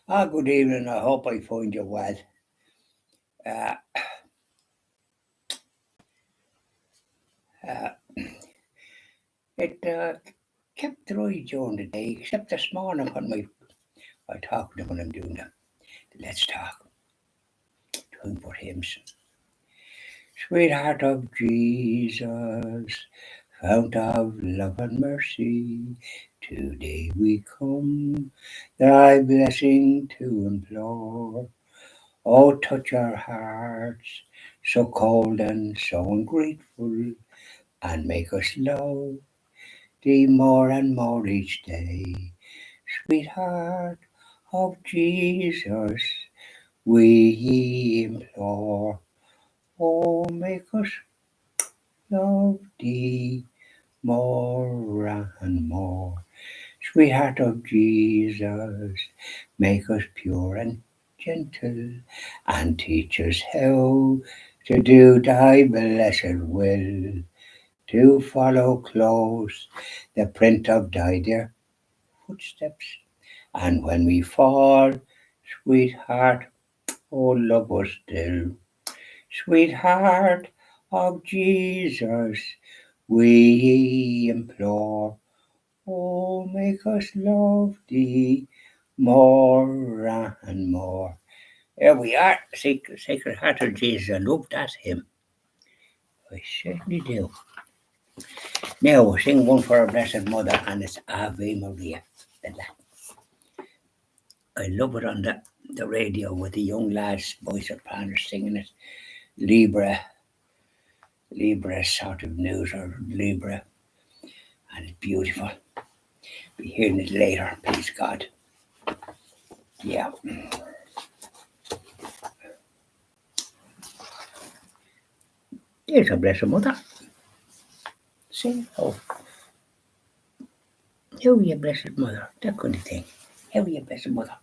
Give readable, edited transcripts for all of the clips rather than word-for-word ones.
Good evening. I hope I find you well. Uh, uh, it kept dry during the day, except this morning I talk to them when I'm doing the Let's Talk, doing for hymns. Sweetheart of Jesus, fount of love and mercy, today we come thy blessing to implore. Oh, touch our hearts, so cold and so ungrateful, and make us love thee more and more each day. Sweetheart of Jesus, we implore. Oh, make us love thee more and more. Sweetheart of Jesus, make us pure and gentle, and teach us how to do thy blessed will, to follow close the print of thy dear footsteps. And when we fall, sweetheart, oh, love us still. Sweetheart of Jesus, we implore. Oh, make us love thee more and more. Here we are, Sacred Heart of Jesus. I love that hymn. I certainly do. Now we'll sing one for our Blessed Mother, and it's Ave Maria. I love it on the radio with the young lads, voice sopranos singing it. Libra sort of news or Libra, and it's beautiful. Be hearing it later, please God. Yeah. There's a Blessed Mother. Sing, oh, how are you, Blessed Mother? That kind of thing. How are you, Blessed Mother?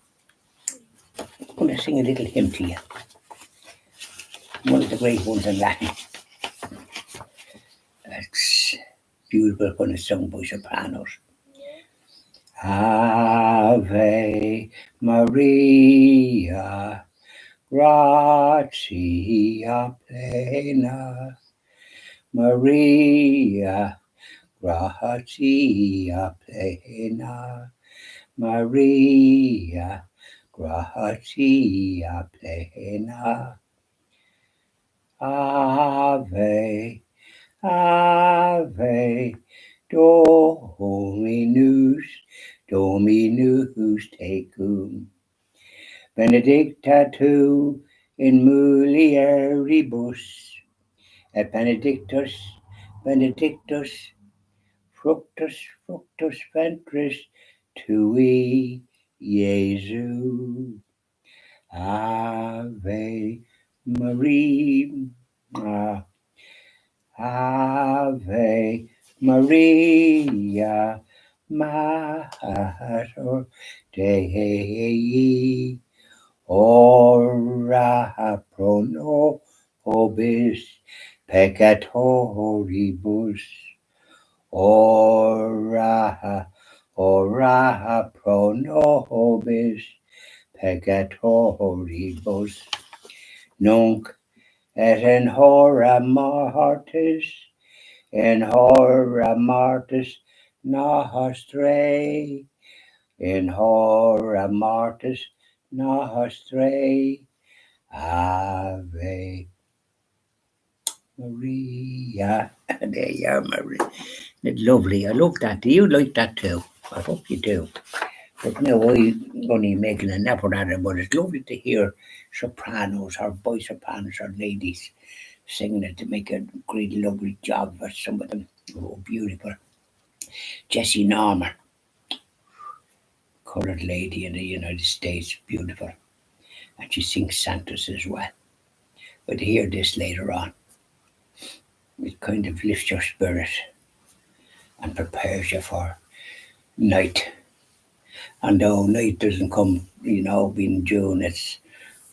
I'm going to sing a little hymn to you. One of the great ones in Latin. It's beautiful when it's sung by sopranos. Ave Maria, gratia plena. Maria, gratia plena. Maria, gratia plena. Ave, Ave, Dominus tecum. Benedicta tu in mulieribus, et benedictus fructus ventris tui, Iesu. Ave Maria, Ave Maria, Mater Dei, ora pro nobis peccatoribus, ora pro nobis peccatoribus, nunc et in hora mortis nostrae, in hora mortis nostrae. Ave Maria. There you are, Maria. It's lovely. I love that. Do you like that too? I hope you do. But no, I'm only making an effort at it, but it's lovely to hear sopranos or voice sopranos or ladies singing it to make a great, lovely job for some of them. Oh, beautiful. Jessie Norman, coloured lady in the United States, beautiful. And she sings Santos as well. But hear this later on. It kind of lifts your spirit and prepares you for night. And though night doesn't come, being June, it's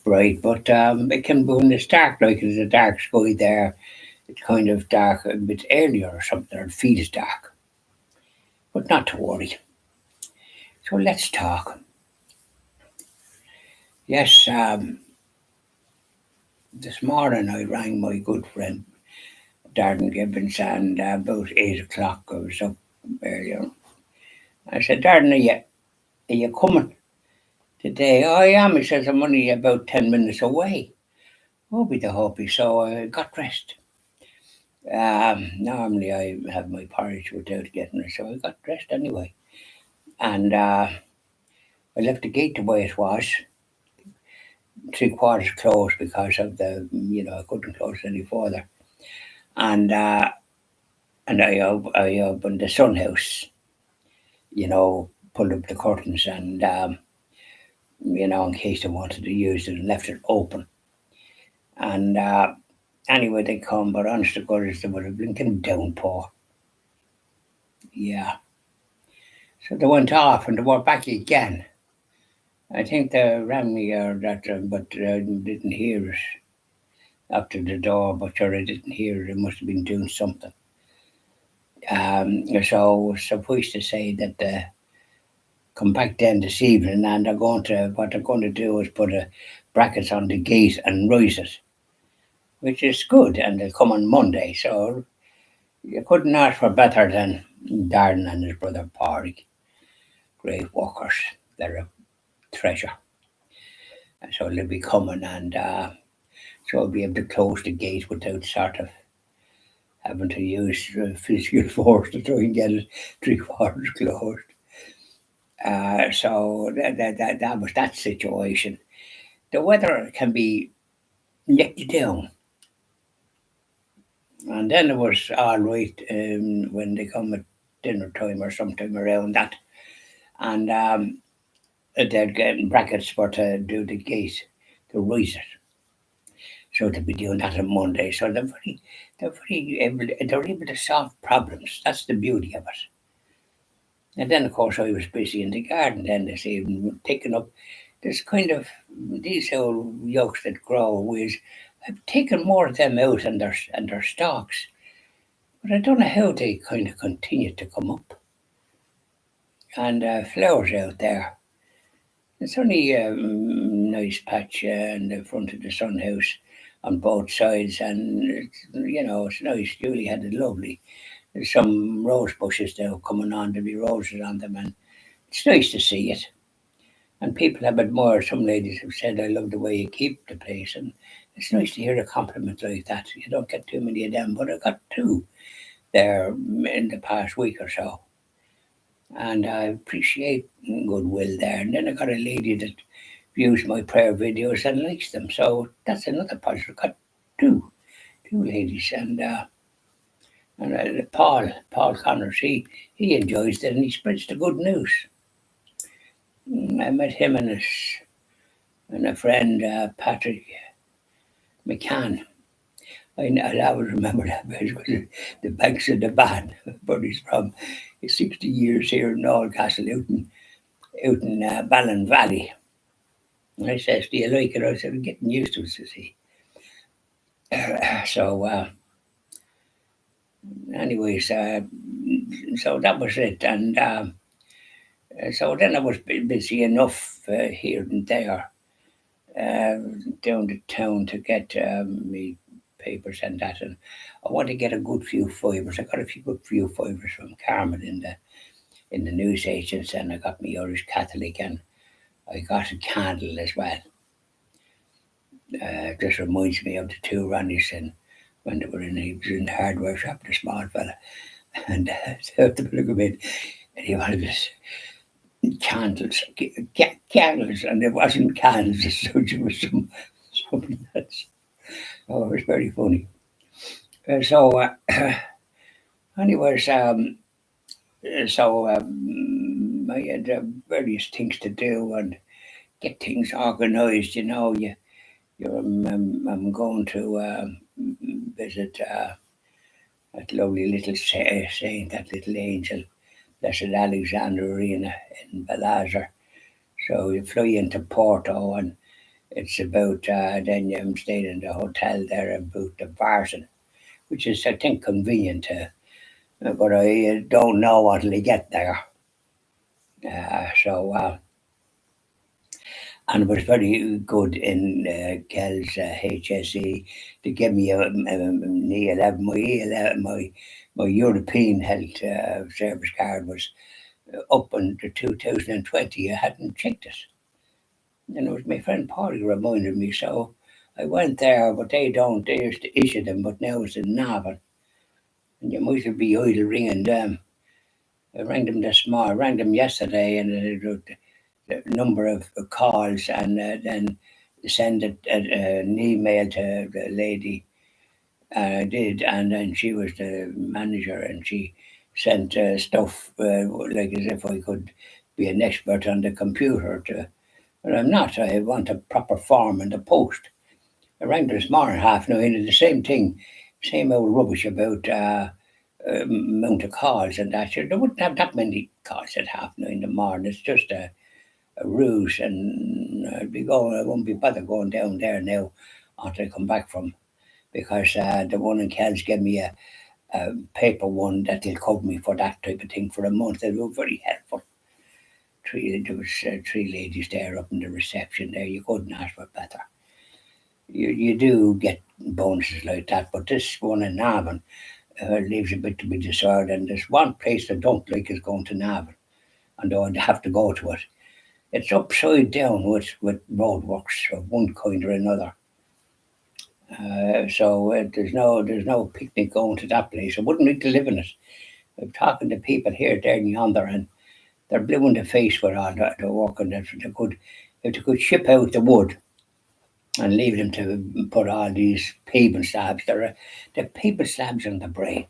bright, but it can be when it's dark, like there's a dark sky there. It's kind of dark a bit earlier or something, or it feels dark. But not to worry. So let's talk. Yes, this morning I rang my good friend Darren Gibbons, and about 8 o'clock I was up earlier. I said, Darren, are you coming today? Oh, I am. He says, I'm only about 10 minutes away. Oh, be the hopey. So I got dressed. Normally I have my porridge without getting it, so I got dressed anyway. And I left the gate the way it was, 3/4 closed because of I couldn't close any further. And I opened the sun house, pulled up the curtains and, in case they wanted to use it, and left it open. And anyway, they come, but honest to goodness, there was a blinking downpour. Yeah. So they went off and they were back again. I think they rang me or that, but I didn't hear it after the door, but sure, I didn't hear it. I must have been doing something. So suffice to say that they come back then this evening, and what they're going to do is put a brackets on the gate and raise it, which is good, and they'll come on Monday. So you couldn't ask for better than Darren and his brother Pádraig. Great workers. They're a treasure. And so they'll be coming, and so I'll be able to close the gate without sort of having to use physical force to try and get it 3/4 closed. So that was that situation. The weather can be let you down. And then it was all right when they come at dinner time or sometime around that. And they're getting brackets for to do the gate, to raise it. So they'll be doing that on Monday. So they're able to solve problems. That's the beauty of it. And then, of course, I was busy in the garden then this evening, taking up this kind of these old yolks that grow. I've taken more of them out and their stalks, but I don't know how they kind of continue to come up. And flowers out there. It's only a nice patch in the front of the sun house on both sides, and it's nice. Julie had it lovely. There's some rose bushes now coming on. There'll be roses on them, and it's nice to see it. And people have admired. Some ladies have said, "I love the way you keep the place," and it's nice to hear a compliment like that. You don't get too many of them, but I got two there in the past week or so, and I appreciate goodwill there. And then I got a lady that views my prayer videos and likes them, so that's another positive. Got two, two ladies, and Paul Connors, he enjoys it and he spreads the good news. I met him and a friend, Patrick McCann. I'll always remember that because the banks of the Ban, but he's from 60 years here in Castle out in Ballon Valley. And I says, "Do you like it?" I said, "I'm getting used to it," says he. So, anyways, so that was it. And so then I was busy enough here and there uh, down the town to get me papers and that. And I want to get a good few fibres. I got a few good few fibres from Carmen in the news agents, and I got me Irish Catholic, and I got a candle as well. Just reminds me of the two Ronnies and when he was in the hardware shop, the small fella, and so the look of it, and he wanted this candles, candles, and it wasn't candles as such, it was something else. Oh, it was very funny. So, anyways, I had various things to do and get things organised. I'm going to visit that lovely little saint, that little angel, Blessed Alexandrina in Balazar. So you fly into Porto, and it's about then I'm staying in the hotel there about the Barton, which is I think convenient but I don't know until I get there. So and was very good in Kel's HSE. They gave me an E11, my E11, my European Health Service card was up until 2020. I hadn't checked it. And it was my friend Paul who reminded me. So I went there, but they used to issue them, but now it's in Navan. And you might be idle ringing them. I rang them this morning, I rang them yesterday, and the number of calls, and then send an email to the lady. I did, and then she was the manager, and she sent stuff like as if I could be an expert on the computer. But I'm not. I want a proper form in the post. I rang this morning 9:30, and the same thing, same old rubbish about amount of calls and that. They wouldn't have that many calls at 9:30 in the morning. It's just a ruse, and I won't be bothered going down there now until I come back from, because the one in Kells gave me a paper one that they'll cover me for that type of thing for a month. They were very helpful. There was three ladies there up in the reception there. You couldn't ask for better. You do get bonuses like that, but this one in Navan leaves a bit to be desired. And there's one place I don't like is going to Navan, and I'd have to go to it. It's upside down with roadworks of one kind or another. So there's no picnic going to that place. I wouldn't like to live in it. I'm talking to people here, there, and yonder, and they're blue in the face with all the work, and if they could ship out the wood and leave them to put all these paving slabs. The paving slabs on the brain.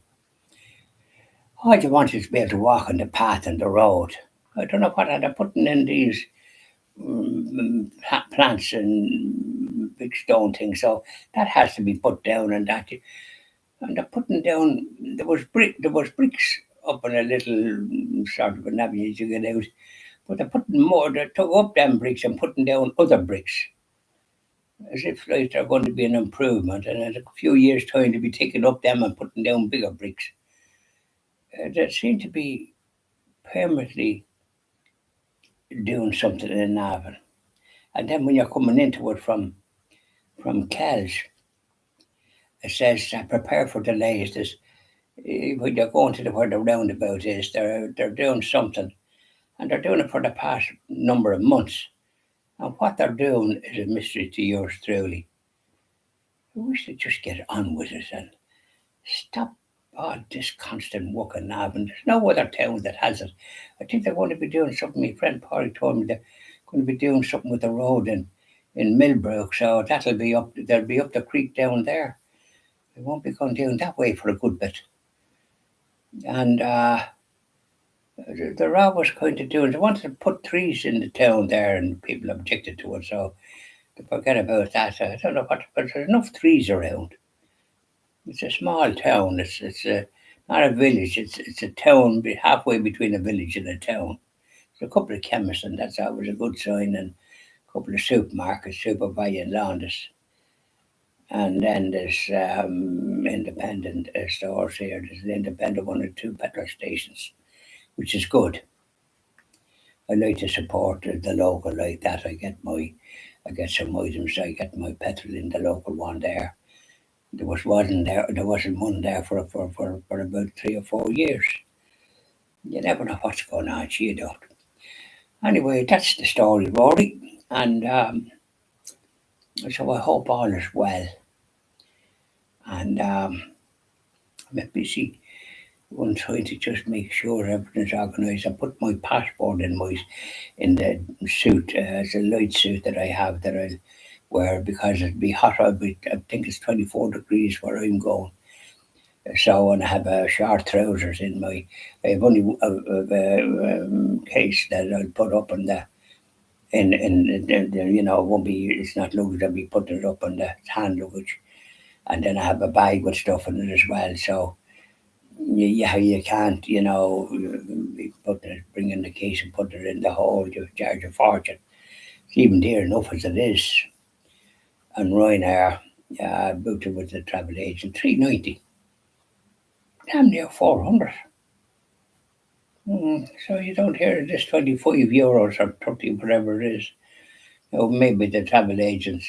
All you want is to be able to walk on the path and the road. I don't know what they're putting in these plants and big stone things. So that has to be put down, and they're putting down. There was bricks up in a little sort of an avenue you get out, but they're putting more. They took up them bricks and putting down other bricks, as if like they're going to be an improvement, and in a few years' time to be taking up them and putting down bigger bricks. They seem to be permanently doing something in Navan. And then when you're coming into it from Kells, it says prepare for delays. When you're going to where the roundabout is, they're doing something, and they're doing it for the past number of months. And what they're doing is a mystery to yours truly. I wish they'd just get on with it and stop all this constant walking knob. And there's no other town that has it. I think they're going to be doing something. My friend Polly told me they're going to be doing something with the road in Millbrook. So that'll be up. They'll be up the creek down there. They won't be going down that way for a good bit. And they're always going to do it. They wanted to put trees in the town there, and people objected to it. So to forget about that. I don't know what, but there's enough trees around. It's a small town. It's not a village. It's a town halfway between a village and a town. There's a couple of chemists, and that's always a good sign, and a couple of supermarkets, Supervalu and Landis. And then there's independent stores here. There's an independent one and two petrol stations, which is good. I like to support the local like that. I get some items. I get my petrol in the local one there. There wasn't one there for about 3 or 4 years. You never know what's going on, you don't. Anyway, that's the story, Rory. And so I hope all is well. And I'm busy one trying to just make sure everything's organised. I put my passport in the suit. It's a light suit that I have that I'll wear because it'll be hot. I think it's 24 degrees where I'm going. So, and I have short trousers in my. I have only a case that I'll put up in it won't be. It's not luggage. I'll be putting it up on the hand luggage, and then I have a bag with stuff in it as well. So you can't be bringing the case and putting it in the hole. You charge a fortune. It's even dear enough as it is. And Ryanair, booked it with the travel agent, 390. Damn near 400. So you don't hear this €25 or 30, whatever it is. Maybe the travel agent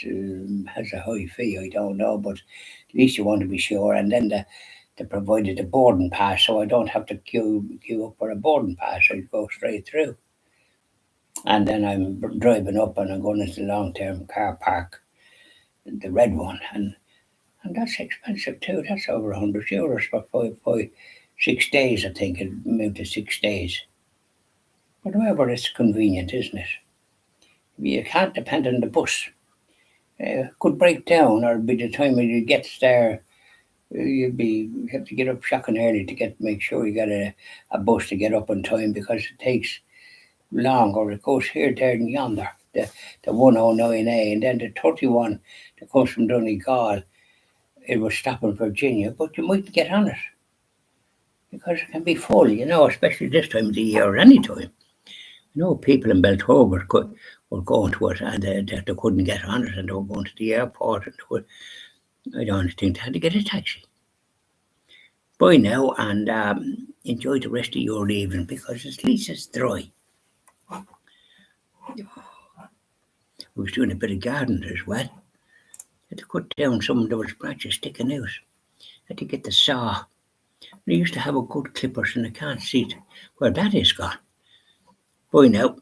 has a high fee, I don't know, but at least you want to be sure. And then they provided a boarding pass, so I don't have to queue up for a boarding pass. I go straight through. And then I'm driving up and I'm going into the long term car park, the red one, and that's expensive too. That's over €100 for 6 days, I think. It moved to 6 days. But however, it's convenient, isn't it? You can't depend on the bus. Could break down, or by the time you get there, you have to get up shocking early to make sure you get a bus to get up on time, because it takes long, or it goes here, there, and yonder. The 109A, and then the 31 that comes from Donegal. It will stop in Virginia, but you might get on it because it can be full, especially this time of the year or any time. People in Beltober were going to it, and they couldn't get on it, and they were going to the airport, and I don't think they had to get a taxi. Bye now, and enjoy the rest of your evening, because at least it's dry. I was doing a bit of gardening as well. I had to cut down some of those branches sticking out. I had to get the saw. I used to have a good clippers, and I can't see it. Well, that is gone. Bye now.